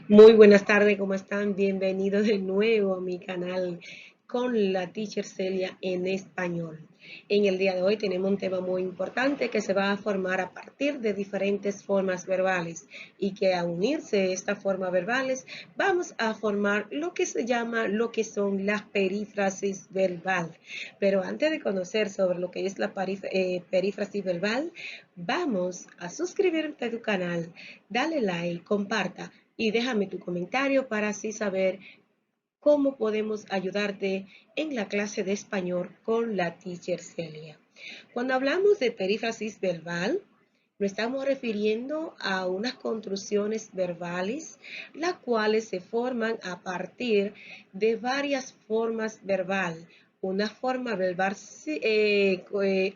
Muy buenas tardes, ¿cómo están? Bienvenidos de nuevo a mi canal con la Teacher Celia en español. En el día de hoy tenemos un tema muy importante que se va a formar a partir de diferentes formas verbales y que a unirse estas formas verbales vamos a formar lo que se llama, lo que son las perífrasis verbal. Pero antes de conocer sobre lo que es la perífrasis verbal, vamos a suscribirte a tu canal, dale like, comparta y déjame tu comentario para así saber cómo podemos ayudarte en la clase de español con la Teacher Celia. Cuando hablamos de perífrasis verbal, nos estamos refiriendo a unas construcciones verbales, las cuales se forman a partir de varias formas verbal. Una forma verbal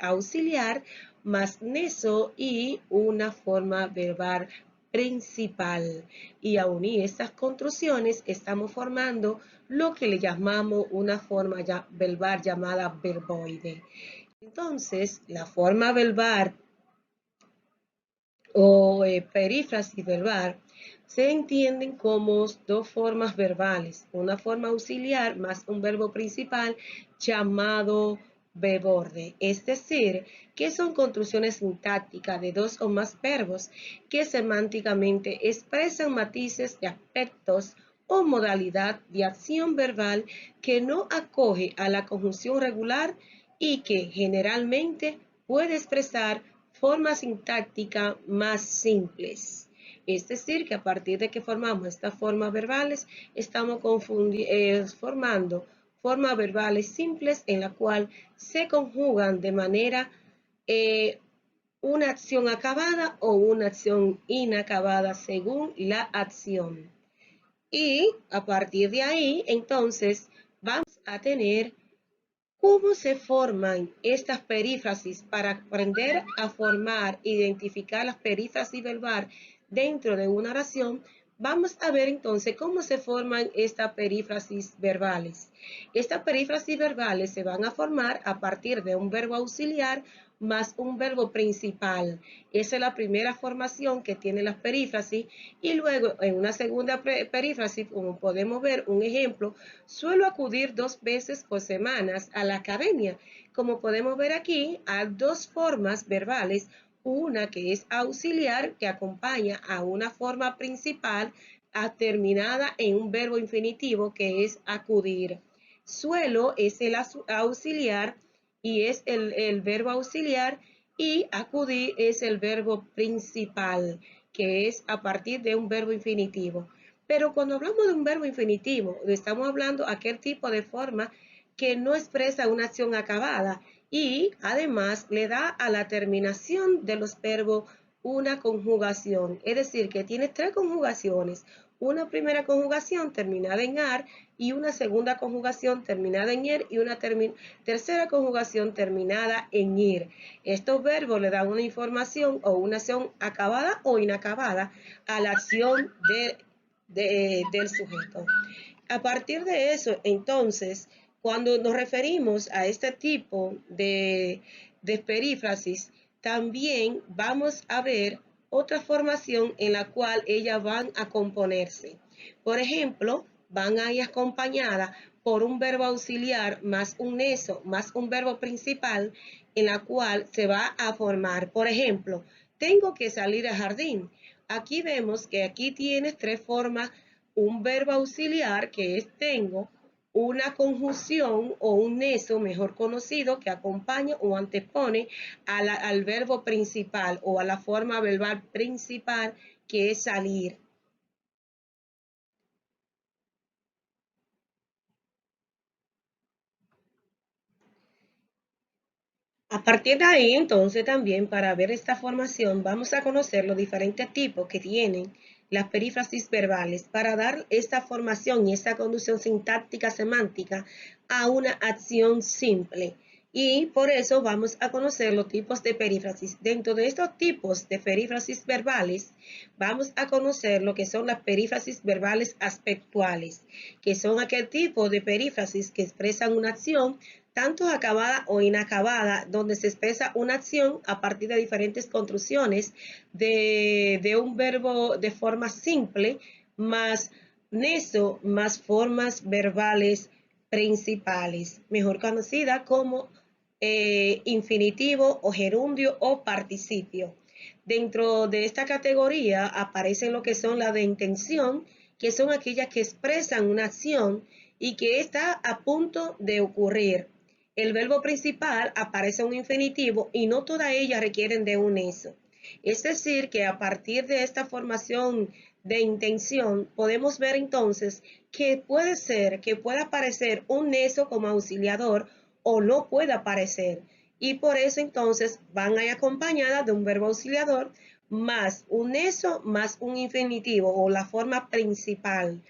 auxiliar más neso y una forma verbal principal. Y a unir estas construcciones estamos formando lo que le llamamos una forma verbal llamada verboide. Entonces, la forma verbal o perífrasis verbal se entienden como dos formas verbales, una forma auxiliar más un verbo principal llamado verborde, es decir, que son construcciones sintácticas de dos o más verbos que semánticamente expresan matices de aspectos o modalidad de acción verbal que no acoge a la conjunción regular y que generalmente puede expresar formas sintácticas más simples. Es decir, que a partir de que formamos estas formas verbales, estamos formando formas verbales simples en la cual se conjugan de manera una acción acabada o una acción inacabada según la acción. Y a partir de ahí, entonces, vamos a tener ¿cómo se forman estas perífrasis para aprender a formar, identificar las perífrasis verbal dentro de una oración? Vamos a ver entonces cómo se forman estas perífrasis verbales. Estas perífrasis verbales se van a formar a partir de un verbo auxiliar más un verbo principal. Esa es la primera formación que tiene las perífrasis y luego en una segunda perífrasis, como podemos ver un ejemplo, suelo acudir 2 veces por semana a la academia. Como podemos ver aquí, hay dos formas verbales, una que es auxiliar, que acompaña a una forma principal terminada en un verbo infinitivo, que es acudir. Suelo es el auxiliar y es el verbo auxiliar y acudir es el verbo principal, que es a partir de un verbo infinitivo. Pero cuando hablamos de un verbo infinitivo, estamos hablando de aquel tipo de forma que no expresa una acción acabada y además le da a la terminación de los verbos una conjugación. Es decir, que tiene tres conjugaciones. Una primera conjugación terminada en ar y una segunda conjugación terminada en er y una tercera conjugación terminada en ir. Estos verbos le dan una información o una acción acabada o inacabada a la acción del sujeto. A partir de eso, entonces, cuando nos referimos a este tipo de perífrasis, también vamos a ver otra formación en la cual ellas van a componerse. Por ejemplo, van a ir acompañadas por un verbo auxiliar más un neso más un verbo principal en la cual se va a formar. Por ejemplo, tengo que salir al jardín. Aquí vemos que aquí tienes tres formas, un verbo auxiliar que es tengo, una conjunción o un neso mejor conocido que acompaña o antepone al verbo principal o a la forma verbal principal que es salir. A partir de ahí, entonces, también para ver esta formación, vamos a conocer los diferentes tipos que tienen las perífrasis verbales para dar esta formación y esta conducción sintáctica semántica a una acción simple. Y por eso vamos a conocer los tipos de perífrasis. Dentro de estos tipos de perífrasis verbales, vamos a conocer lo que son las perífrasis verbales aspectuales, que son aquel tipo de perífrasis que expresan una acción tanto acabada o inacabada, donde se expresa una acción a partir de diferentes construcciones de un verbo de forma simple, más neso más formas verbales principales, mejor conocida como infinitivo o gerundio o participio. Dentro de esta categoría aparecen lo que son las de intención, que son aquellas que expresan una acción y que está a punto de ocurrir. El verbo principal aparece un infinitivo y no todas ellas requieren de un eso. Es decir, que a partir de esta formación de intención podemos ver entonces que puede ser que pueda aparecer un eso como auxiliador o no pueda aparecer. Y por eso entonces van a ir acompañadas de un verbo auxiliador más un eso más un infinitivo o la forma principal.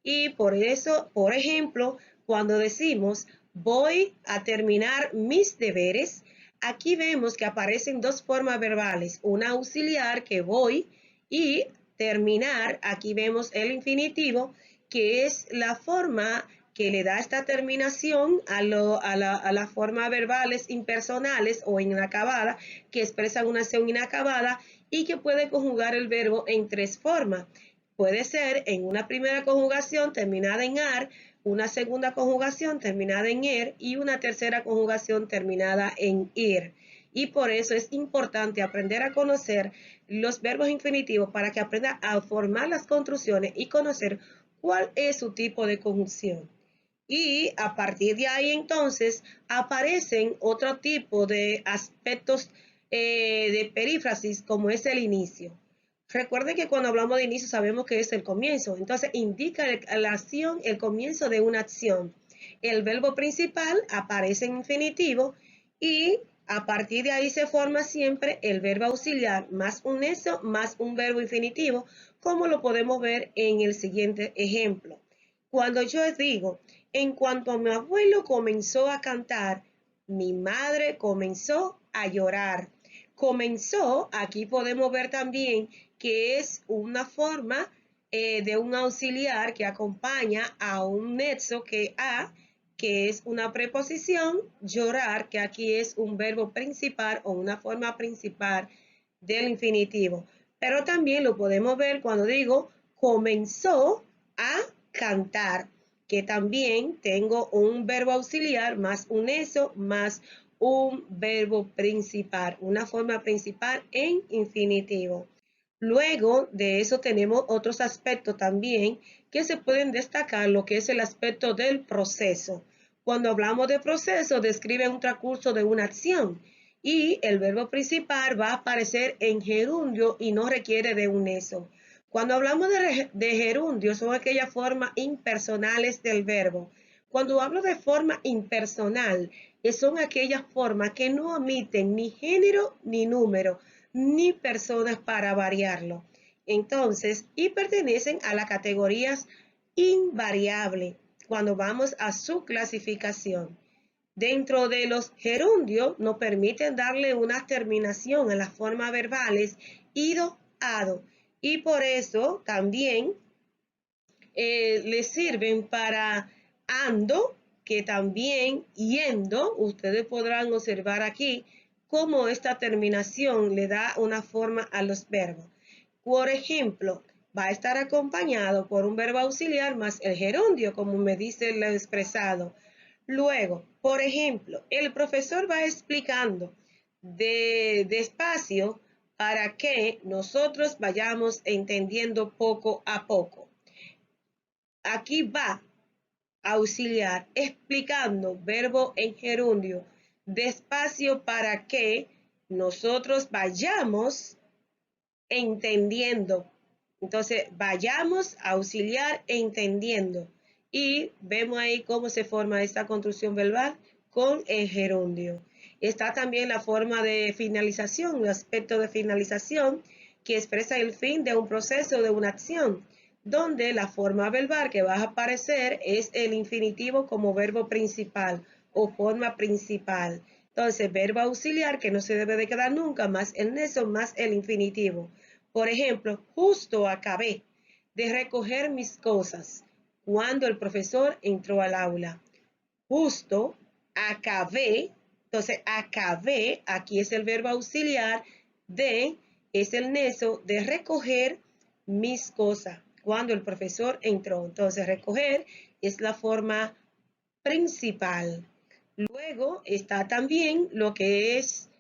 Y por eso, por ejemplo, cuando decimos voy a terminar mis deberes, aquí vemos que aparecen dos formas verbales, una auxiliar que voy y terminar, aquí vemos el infinitivo, que es la forma que le da esta terminación a las formas verbales impersonales o inacabadas que expresan una acción inacabada y que puede conjugar el verbo en tres formas. Puede ser en una primera conjugación terminada en ar, una segunda conjugación terminada en er y una tercera conjugación terminada en ir. Y por eso es importante aprender a conocer los verbos infinitivos para que aprenda a formar las construcciones y conocer cuál es su tipo de conjunción. Y a partir de ahí entonces aparecen otro tipo de aspectos de perífrasis como es el inicio. Recuerden que cuando hablamos de inicio sabemos que es el comienzo, entonces indica la acción, el comienzo de una acción. El verbo principal aparece en infinitivo y a partir de ahí se forma siempre el verbo auxiliar más un eso más un verbo infinitivo, como lo podemos ver en el siguiente ejemplo. Cuando yo digo, en cuanto mi abuelo comenzó a cantar, mi madre comenzó a llorar. Comenzó, aquí podemos ver también que es una forma de un auxiliar que acompaña a un nexo que es una preposición, llorar, que aquí es un verbo principal o una forma principal del infinitivo. Pero también lo podemos ver cuando digo comenzó a cantar, que también tengo un verbo auxiliar más un eso más un verbo principal, una forma principal en infinitivo. Luego de eso tenemos otros aspectos también que se pueden destacar, lo que es el aspecto del proceso. Cuando hablamos de proceso, describe un transcurso de una acción y el verbo principal va a aparecer en gerundio y no requiere de un eso. Cuando hablamos de gerundio, son aquellas formas impersonales del verbo. Cuando hablo de forma impersonal, son aquellas formas que no omiten ni género ni número, ni personas para variarlo. Entonces, y pertenecen a las categorías invariable cuando vamos a su clasificación. Dentro de los gerundios nos permiten darle una terminación a las formas verbales ido, ado, y por eso también le sirven para ando, que también yendo, ustedes podrán observar aquí cómo esta terminación le da una forma a los verbos. Por ejemplo, va a estar acompañado por un verbo auxiliar más el gerundio, como me dice lo expresado. Luego, por ejemplo, el profesor va explicando despacio para que nosotros vayamos entendiendo poco a poco. Aquí va auxiliar explicando verbo en gerundio despacio para que nosotros vayamos entendiendo. Entonces, vayamos a auxiliar entendiendo. Y vemos ahí cómo se forma esta construcción verbal con el gerundio. Está también la forma de finalización, el aspecto de finalización que expresa el fin de un proceso, de una acción, donde la forma verbal que va a aparecer es el infinitivo como verbo principal o forma principal. Entonces, verbo auxiliar que no se debe de quedar nunca más el nexo más el infinitivo. Por ejemplo, justo acabé de recoger mis cosas cuando el profesor entró al aula. Justo acabé, entonces acabé, aquí es el verbo auxiliar de, es el nexo de recoger mis cosas cuando el profesor entró. Entonces, recoger es la forma principal. Luego está también lo que es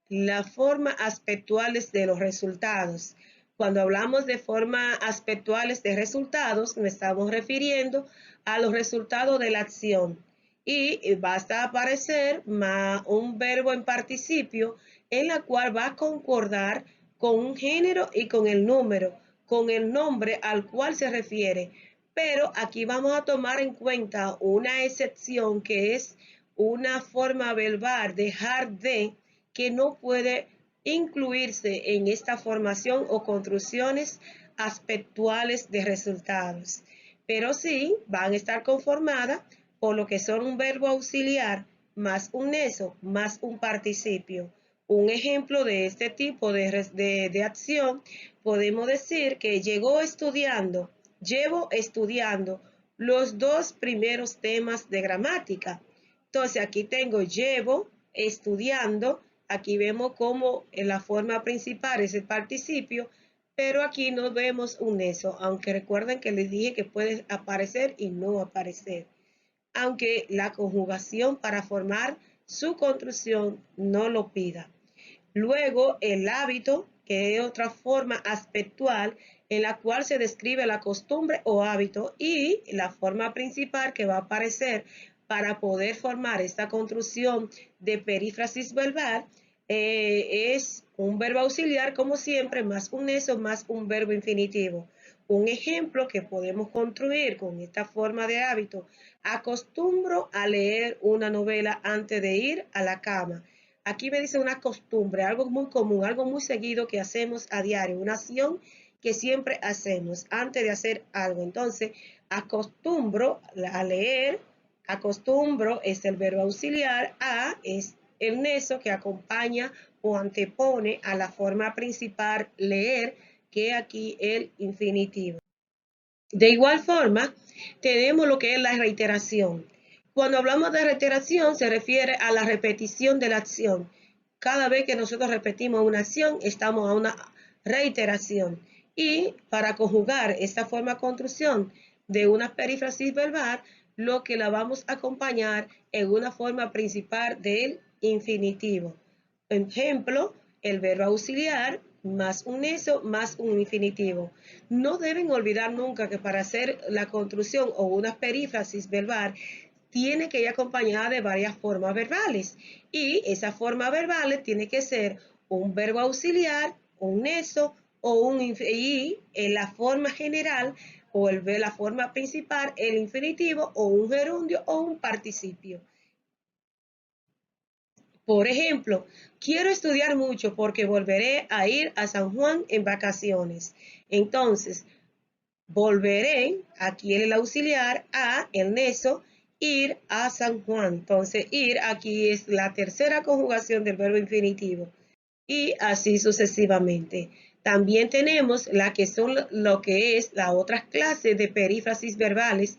la forma aspectuales de los resultados. Cuando hablamos de forma aspectuales de resultados, nos estamos refiriendo a los resultados de la acción. Y basta aparecer un verbo en participio en la cual va a concordar con un género y con el número, con el nombre al cual se refiere. Pero aquí vamos a tomar en cuenta una excepción que es una forma verbal, dejar de, que no puede incluirse en esta formación o construcciones aspectuales de resultados, pero sí van a estar conformadas por lo que son un verbo auxiliar más un eso más un participio. Un ejemplo de este tipo de acción, podemos decir que llevo estudiando los dos primeros temas de gramática. Entonces aquí tengo llevo estudiando. Aquí vemos como en la forma principal es el participio, pero aquí no vemos un eso, aunque recuerden que les dije que puede aparecer y no aparecer, aunque la conjugación para formar su construcción no lo pida. Luego, el hábito, que es otra forma aspectual en la cual se describe la costumbre o hábito, y la forma principal que va a aparecer para poder formar esta construcción de perífrasis verbal es un verbo auxiliar, como siempre, más un eso, más un verbo infinitivo. Un ejemplo que podemos construir con esta forma de hábito: acostumbro a leer una novela antes de ir a la cama. Aquí me dice una costumbre, algo muy común, algo muy seguido que hacemos a diario, una acción que siempre hacemos antes de hacer algo. Entonces, acostumbro a leer, acostumbro es el verbo auxiliar, a es el neso que acompaña o antepone a la forma principal leer, que aquí el infinitivo. De igual forma, tenemos lo que es la reiteración. Cuando hablamos de reiteración, se refiere a la repetición de la acción. Cada vez que nosotros repetimos una acción, estamos a una reiteración. Y para conjugar esta forma de construcción de una perífrasis verbal, lo que la vamos a acompañar en una forma principal del infinitivo. Ejemplo, el verbo auxiliar más un eso más un infinitivo. No deben olvidar nunca que para hacer la construcción o una perífrasis verbal tiene que ir acompañada de varias formas verbales, y esas formas verbales tiene que ser un verbo auxiliar, un eso o y en la forma general o la forma principal el infinitivo o un gerundio o un participio. Por ejemplo, quiero estudiar mucho porque volveré a ir a San Juan en vacaciones. Entonces, volveré, aquí el auxiliar, a el neso, ir a San Juan. Entonces, ir aquí es la tercera conjugación del verbo infinitivo. Y así sucesivamente. También tenemos la que son lo que es las otras clases de perífrasis verbales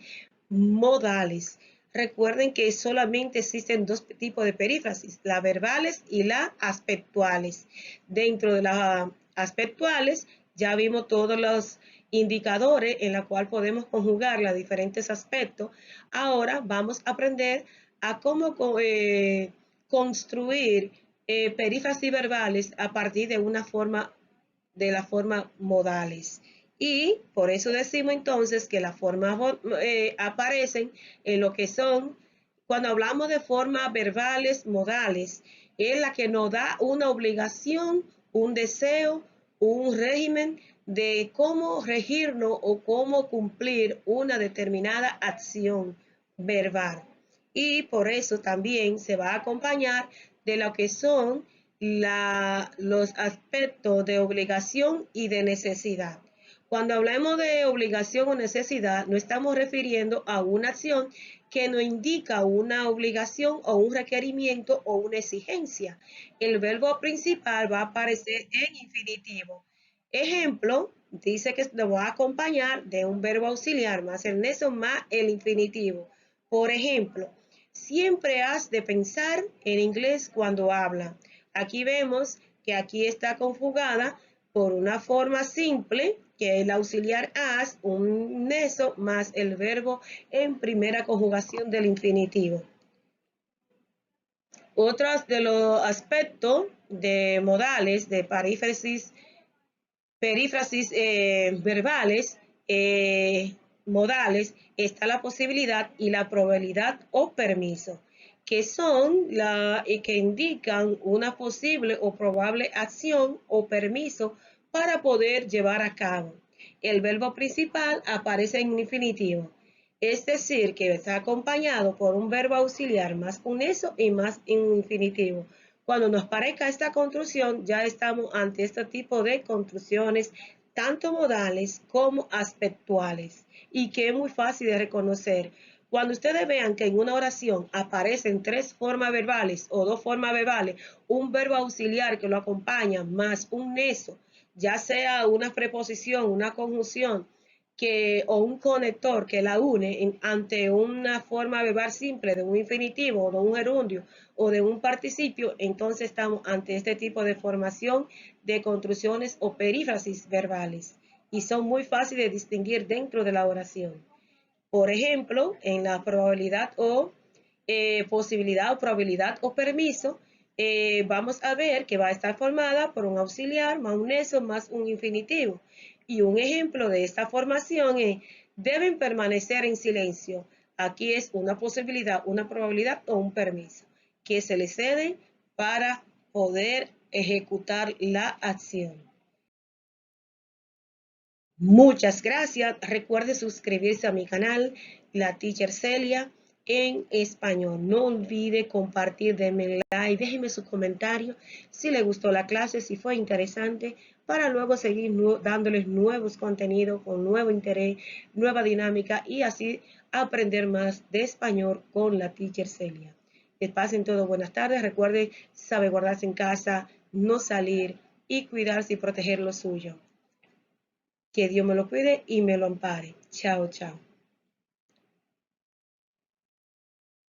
modales. Recuerden que solamente existen dos tipos de perífrasis, las verbales y las aspectuales. Dentro de las aspectuales ya vimos todos los indicadores en la cual podemos conjugar los diferentes aspectos. Ahora vamos a aprender a cómo construir perífrasis verbales a partir de la forma modales. Y por eso decimos entonces que las formas aparecen en lo que son, cuando hablamos de formas verbales modales, es la que nos da una obligación, un deseo, un régimen de cómo regirnos o cómo cumplir una determinada acción verbal. Y por eso también se va a acompañar de lo que son los aspectos de obligación y de necesidad. Cuando hablamos de obligación o necesidad, no estamos refiriendo a una acción que nos indica una obligación o un requerimiento o una exigencia. El verbo principal va a aparecer en infinitivo. Ejemplo, dice que lo va a acompañar de un verbo auxiliar más el neso más el infinitivo. Por ejemplo, siempre has de pensar en inglés cuando habla. Aquí vemos que aquí está conjugada por una forma simple, que el auxiliar as, un neso, más el verbo en primera conjugación del infinitivo. Otros de los aspectos de modales, de perífrasis verbales, modales, está la posibilidad y la probabilidad o permiso, que son que indican una posible o probable acción o permiso para poder llevar a cabo. El verbo principal aparece en infinitivo, es decir, que está acompañado por un verbo auxiliar más un eso y más un infinitivo. Cuando nos parezca esta construcción, ya estamos ante este tipo de construcciones, tanto modales como aspectuales, y que es muy fácil de reconocer. Cuando ustedes vean que en una oración aparecen 3 formas verbales o 2 formas verbales, un verbo auxiliar que lo acompaña más un neso, ya sea una preposición, una conjunción, o un conector que la une ante una forma verbal simple de un infinitivo o de un gerundio o de un participio, entonces estamos ante este tipo de formación de construcciones o perífrasis verbales y son muy fáciles de distinguir dentro de la oración. Por ejemplo, en la probabilidad o posibilidad o probabilidad o permiso, vamos a ver que va a estar formada por un auxiliar más un eso más un infinitivo. Y un ejemplo de esta formación es, deben permanecer en silencio. Aquí es una posibilidad, una probabilidad o un permiso que se le cede para poder ejecutar la acción. Muchas gracias. Recuerde suscribirse a mi canal, la Teacher Celia, en español. No olvide compartir, denme like, déjeme su comentario si le gustó la clase, si fue interesante, para luego seguir dándoles nuevos contenidos con nuevo interés, nueva dinámica y así aprender más de español con la Teacher Celia. Que pasen todos buenas tardes. Recuerde, sabe guardarse en casa, no salir y cuidarse y proteger lo suyo. Que Dios me lo cuide y me lo ampare. Chao, chao.